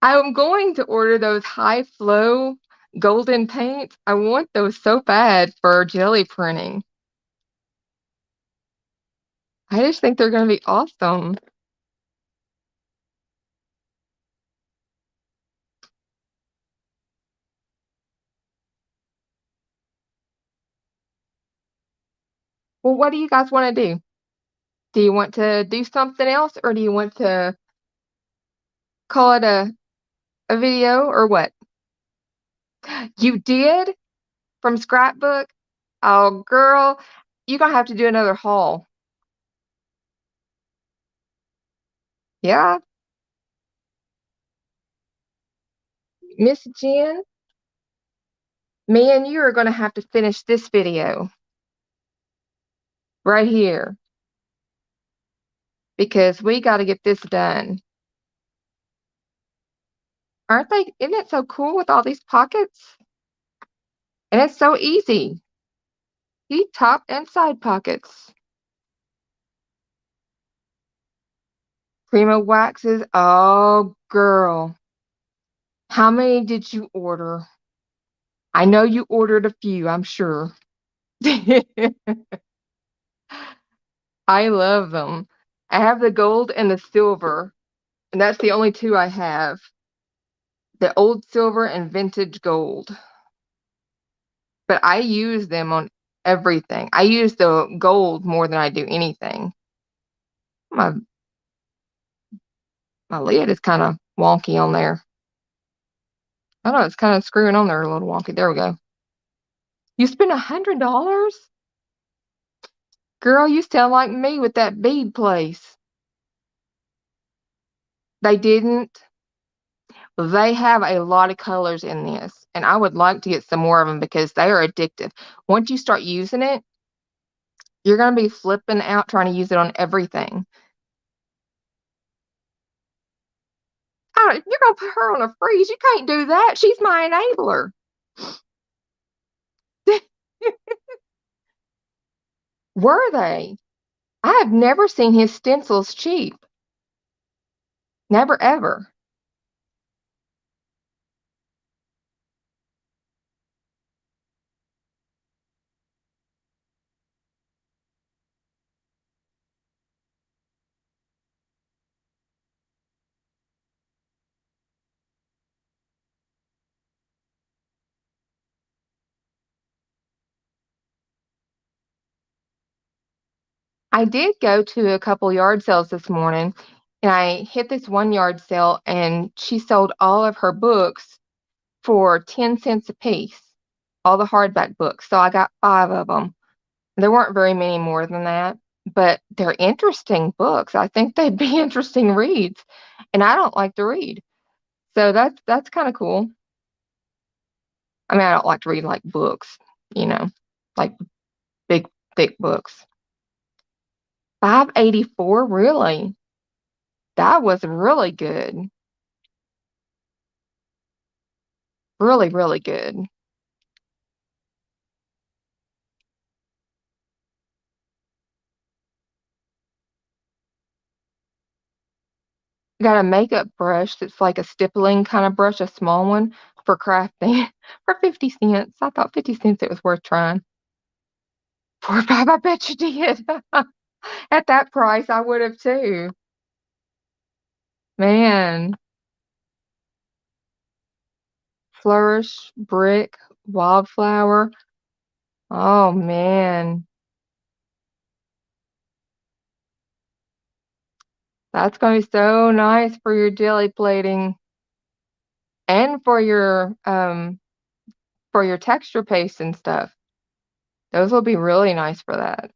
I'm going to order those high flow golden paints. I want those so bad for jelly printing. I just think they're going to be awesome. Well, what do you guys want to do? Do you want to do something else or do you want to call it a video or what? You did from scrapbook? Oh, girl, you're going to have to do another haul. Yeah, Miss Jen, me and you are going to have to finish this video right here because we got to get this done. Aren't they? Isn't it so cool with all these pockets? And it's so easy. See, top and side pockets. Prima waxes. Oh, girl. How many did you order? I know you ordered a few, I'm sure. I love them. I have the gold and the silver, and that's the only two I have. The old silver and vintage gold. But I use them on everything. I use the gold more than I do anything. My my lid is kind of wonky on there. I don't know, it's kind of screwing on there a little wonky. There we go. You spent $100? Girl, you sound like me with that bead place. They didn't. They have a lot of colors in this, and I would like to get some more of them because they are addictive. Once you start using it, you're going to be flipping out trying to use it on everything. Oh, you're going to put her on a freeze. You can't do that. She's my enabler. Were they? I have never seen his stencils cheap. Never, ever. I did go to a couple yard sales this morning, and I hit this one yard sale, and she sold all of her books for 10 cents a piece, all the hardback books. So I got 5 of them. There weren't very many more than that, but they're interesting books. I think they'd be interesting reads, and I don't like to read. So that's kind of cool. I mean, I don't like to read like books, you know, like big thick books. 584, really? That was really good. Really, really good. Got a makeup brush that's like a stippling kind of brush, a small one for crafting for 50 cents. I thought 50 cents it was worth trying. 4 or 5, I bet you did. At that price, I would have too. Man, flourish, brick, wildflower. Oh man, that's going to be so nice for your jelly plating and for your texture paste and stuff. Those will be really nice for that.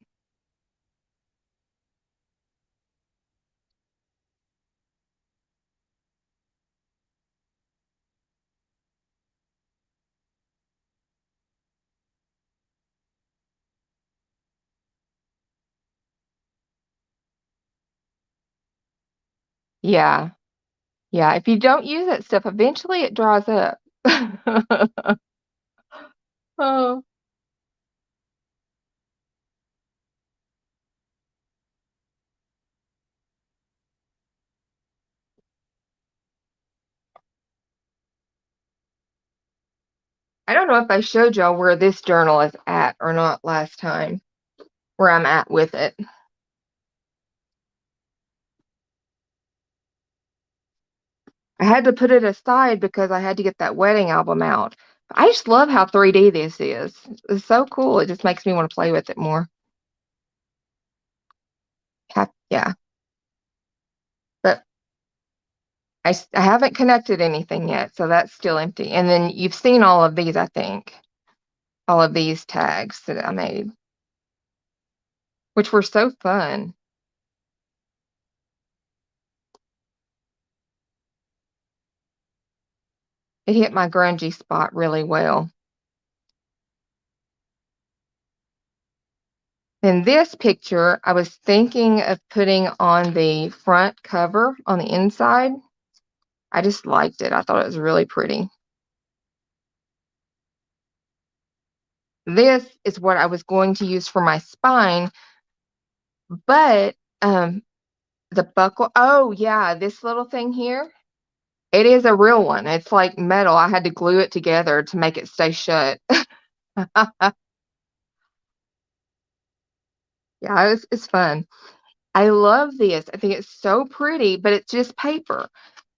Yeah. Yeah, if you don't use that stuff, eventually it dries up. Oh, I don't know if I showed y'all where this journal is at or not last time, where I'm at with it. I had to put it aside because I had to get that wedding album out. I just love how 3D this is. It's so cool. It just makes me want to play with it more. Yeah, but I haven't connected anything yet, so that's still empty. And then you've seen all of these, I think, all of these tags that I made, which were so fun. It hit my grungy spot really well. In this picture, I was thinking of putting on the front cover on the inside, I just liked it. I thought it was really pretty. This is what I was going to use for my spine, but the buckle, oh yeah, this little thing here, it is a real one. It's like metal. I had to glue it together to make it stay shut. Yeah, it's fun. I love this. I think it's so pretty, but it's just paper.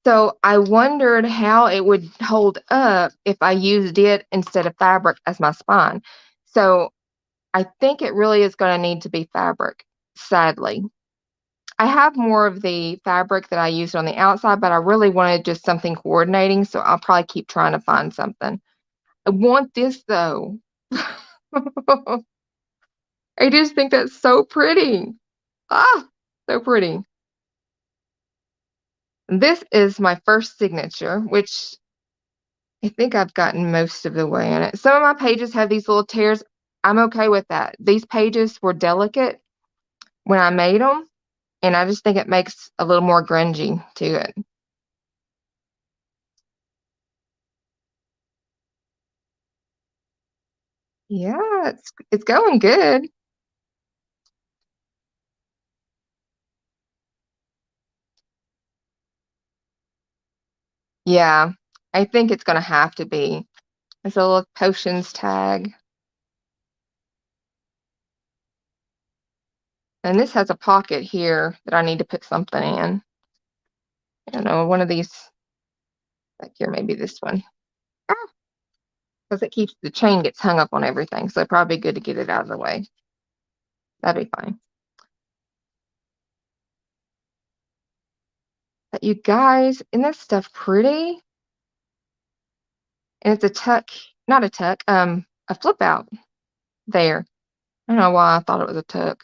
So I wondered how it would hold up if I used it instead of fabric as my spine. So I think it really is going to need to be fabric, sadly. I have more of the fabric that I used on the outside, but I really wanted just something coordinating, so I'll probably keep trying to find something. I want this though. I just think that's so pretty. Ah, so pretty. This is my first signature, which I think I've gotten most of the way in it. Some of my pages have these little tears. I'm okay with that. These pages were delicate when I made them, and I just think it makes a little more grungy to it. Yeah, it's going good. Yeah, I think it's gonna have to be. It's a little potions tag. And this has a pocket here that I need to put something in. I don't know, one of these back here, maybe this one. Because it keeps the chain gets hung up on everything, so probably good to get it out of the way. That'd be fine. But you guys, isn't that stuff pretty? And it's a tuck, not a tuck, a flip out there. I don't know why I thought it was a tuck.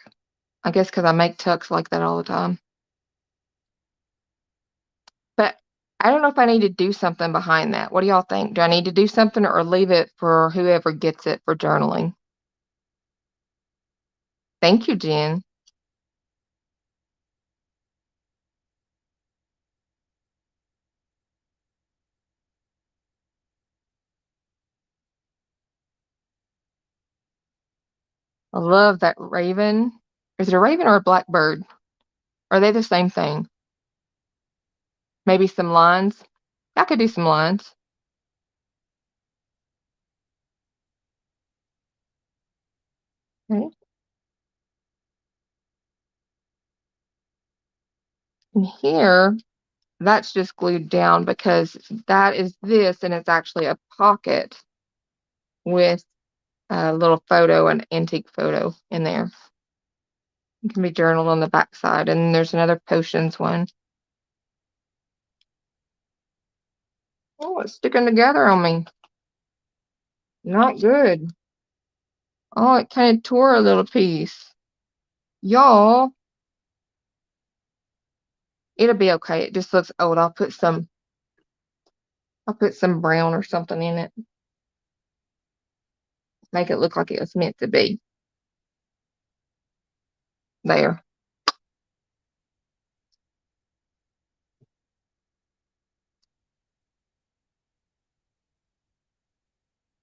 I guess because I make tucks like that all the time. But I don't know if I need to do something behind that. What do y'all think? Do I need to do something or leave it for whoever gets it for journaling? Thank you, Jen. I love that raven. Is it a raven or a blackbird? Are they the same thing? Maybe some lines? I could do some lines. Okay. And here, that's just glued down because that is this, and it's actually a pocket with a little photo, an antique photo in there. It can be journaled on the back side, and there's another potions one. Oh, it's sticking together on me. Not good. Oh, it kind of tore a little piece. Y'all, it'll be okay. It just looks old. I'll put some brown or something in it. Make it look like it was meant to be. There.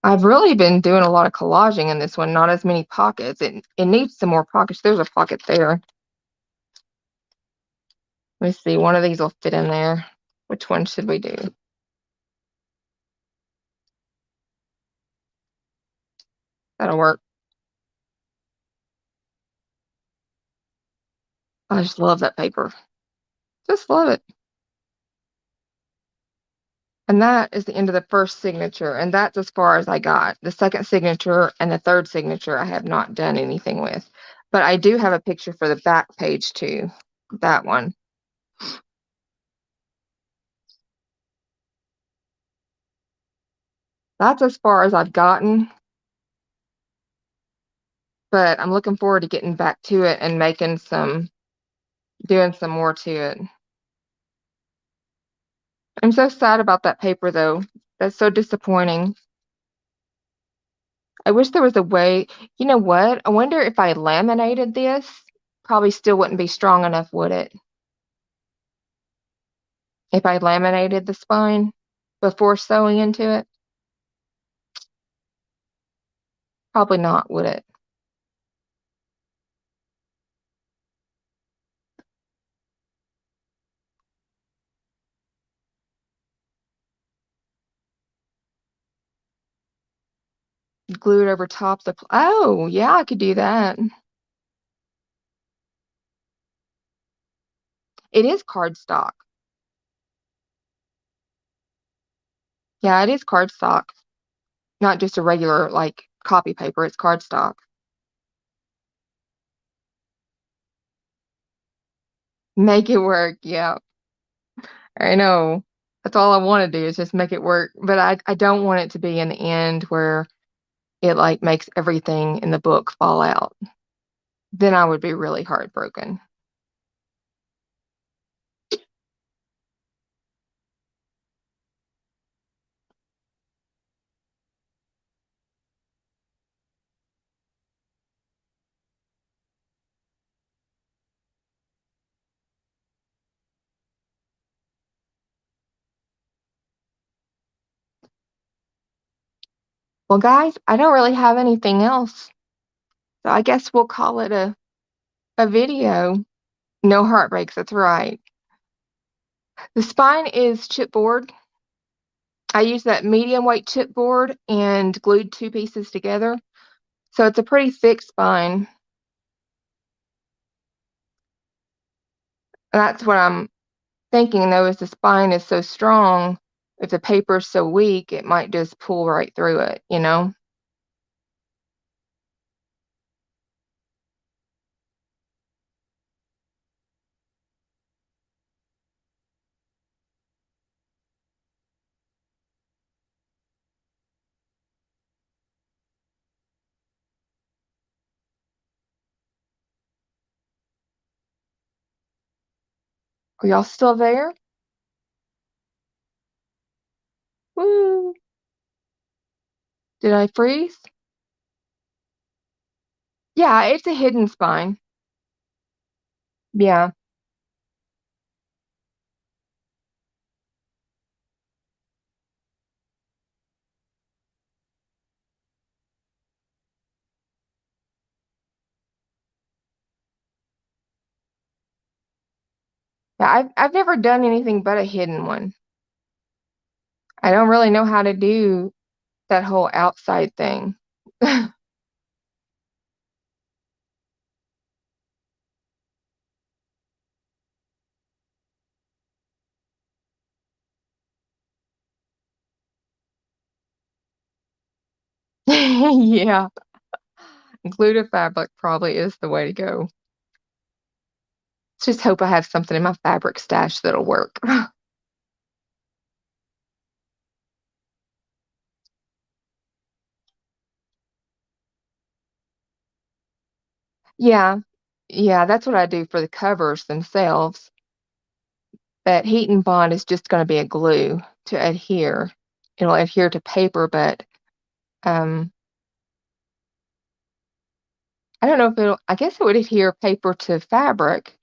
I've really been doing a lot of collaging in this one, not as many pockets. It needs some more pockets. There's a pocket there. Let me see. One of these will fit in there. Which one should we do? That'll work. I just love that paper. Just love it. And that is the end of the first signature. And that's as far as I got. The second signature and the third signature, I have not done anything with. But I do have a picture for the back page too. That one. That's as far as I've gotten. But I'm looking forward to getting back to it and doing some more to it. I'm so sad about that paper though. That's so disappointing. I wish there was a way. You know what? I wonder if I laminated this, probably still wouldn't be strong enough, would it? if I laminated the spine before sewing into it? Probably not, would it? Glue it over top the oh, yeah, I could do that. It is cardstock. Yeah, it is cardstock, not just a regular, like, copy paper, it's cardstock. Make it work, yeah. I know. That's all I wanna do is just make it work, but I don't want it to be an end where it, like, makes everything in the book fall out. Then I would be really heartbroken. Well, guys, I don't really have anything else, so I guess we'll call it a video. No heartbreaks, that's right. The spine is chipboard. I used that medium weight chipboard and glued 2 pieces together, so it's a pretty thick spine. That's what I'm thinking, though, is the spine is so strong, if the paper's so weak, it might just pull right through it, you know? Are y'all still there? Woo! Did I freeze? Yeah, it's a hidden spine. Yeah. Yeah, I've never done anything but a hidden one. I don't really know how to do that whole outside thing. Yeah, glued fabric probably is the way to go. Let's just hope I have something in my fabric stash that'll work. Yeah, yeah, that's what I do for the covers themselves. But heat and bond is just gonna be a glue to adhere. It'll adhere to paper, but, um, I don't know if it'll I guess it would adhere paper to fabric.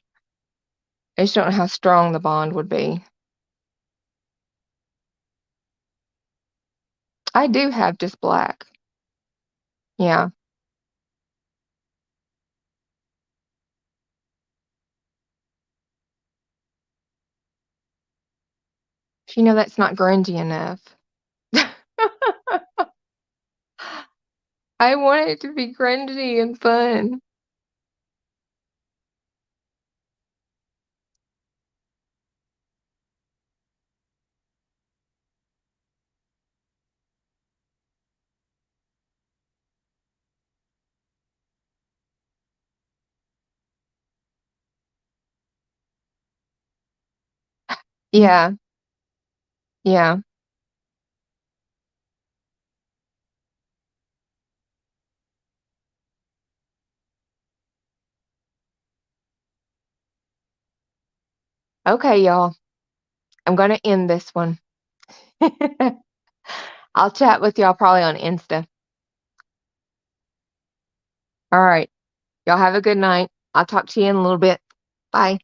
I just don't know how strong the bond would be. I do have just black. Yeah. You know, that's not grungy enough. I want it to be grungy and fun. Yeah, yeah. Okay, y'all. I'm gonna end this one. I'll chat with y'all probably on Insta. All right. Y'all have a good night. I'll talk to you in a little bit. Bye.